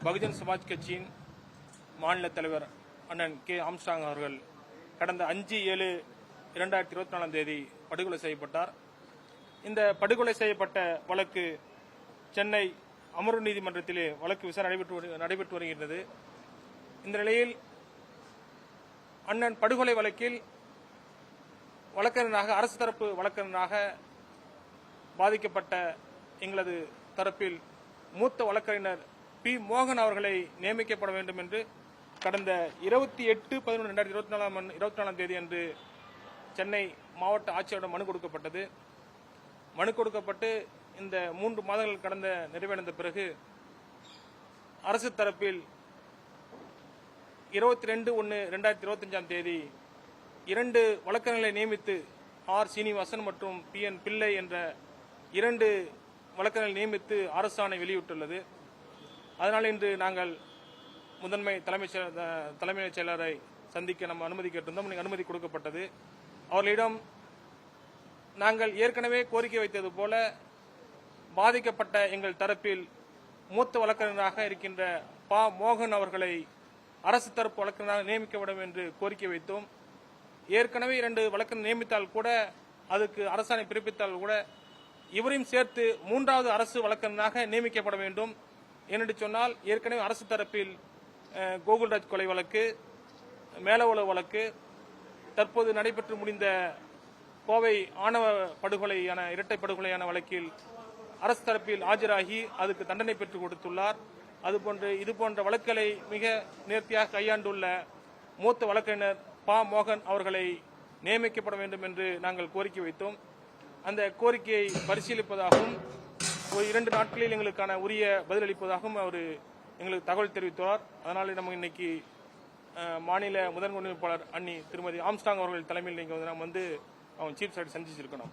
பகுஜன் சமாஜ் கட்சியின் மாநில தலைவர் அண்ணன் கே ஆம்ஸ்ட்ராங் அவர்கள் கடந்த 5/7/2024 படுகொலை செய்யப்பட்டார். இந்த படுகொலை செய்யப்பட்ட வழக்கு சென்னை அமர்வு நீதிமன்றத்திலே வழக்கு விசாரணை நடைபெற்று வருகிறது. இந்த நிலையில் அண்ணன் படுகொலை வழக்கில் வழக்கறிஞராக அரசு தரப்பு வழக்கறிஞராக பாதிக்கப்பட்ட எங்களது தரப்பில் மூத்த வழக்கறிஞர் பி. மோகன் அவர்களை நியமிக்கப்பட வேண்டும் என்று கடந்த 28/11/2024 அன்று சென்னை மாவட்ட ஆட்சியரிடம் மனு கொடுக்கப்பட்டது. மனு கொடுக்கப்பட்டு இந்த 3 மாதங்கள் கடந்த நிறைவடைந்த பிறகு அரசு தரப்பில் 22/1/2025 2 வழக்கறிஞர்களை நியமித்து ஆர். சீனிவாசன் மற்றும் பி. என். பிள்ளை என்ற 2 வழக்கறிஞர்களை நியமித்து அரசாணை வெளியிட்டுள்ளது. அதனால் இன்று நாங்கள் முதன்மை தலைமை செயலரை சந்திக்க நம்ம அனுமதி கேட்டிருந்தோம். அனுமதி கொடுக்கப்பட்டது. அவர்களிடம் நாங்கள் ஏற்கனவே கோரிக்கை வைத்தது போல பாதிக்கப்பட்ட எங்கள் தரப்பில் மூத்த வழக்கறிஞராக இருக்கின்ற பா. மோகன் அவர்களை அரசு தரப்பு வழக்கறிஞராக நியமிக்கப்படும் என்று கோரிக்கை வைத்தோம். ஏற்கனவே 2 வழக்கறிஞர் நியமித்தால் கூட, அதுக்கு அரசாணை பிறப்பித்தால் கூட இவரையும் சேர்த்து 3வது அரசு வழக்கறிஞராக நியமிக்கப்பட வேண்டும். ஏனென்று சொன்னால் ஏற்கனவே அரசு தரப்பில் கோகுல்ராஜ் கொலை வழக்கு, மேலவள வழக்கு, தற்போது நடைபெற்று முடிந்த கோவை ஆணவ படுகொலையான இரட்டை படுகொலையான வழக்கில் அரசு தரப்பில் ஆஜராகி அதுக்கு தண்டனை பெற்றுக் கொடுத்துள்ளார். இது போன்ற வழக்குகளை மிக நேர்த்தியாக கையாண்டுள்ள மூத்த வழக்கறிஞர் பா. மோகன் அவர்களை நியமிக்கப்பட வேண்டும் என்று நாங்கள் கோரிக்கை வைத்தோம். அந்த கோரிக்கையை பரிசீலிப்பதாகவும் 2 நாட்களில் எங்களுக்கான உரிய பதிலளிப்பதாகவும் அவர் எங்களுக்கு தகவல் தெரிவித்துள்ளார். அதனால் நம்ம இன்னைக்கு மாநில முதன்மை ஒருங்கிணைப்பாளர் அண்ணி திருமதி ஆம்ஸ்ட்ராங் அவர்கள் தலைமையில் நாம் வந்து அவங்க சீஃப் செக்ரட்டரி சந்திச்சிருக்கணும்.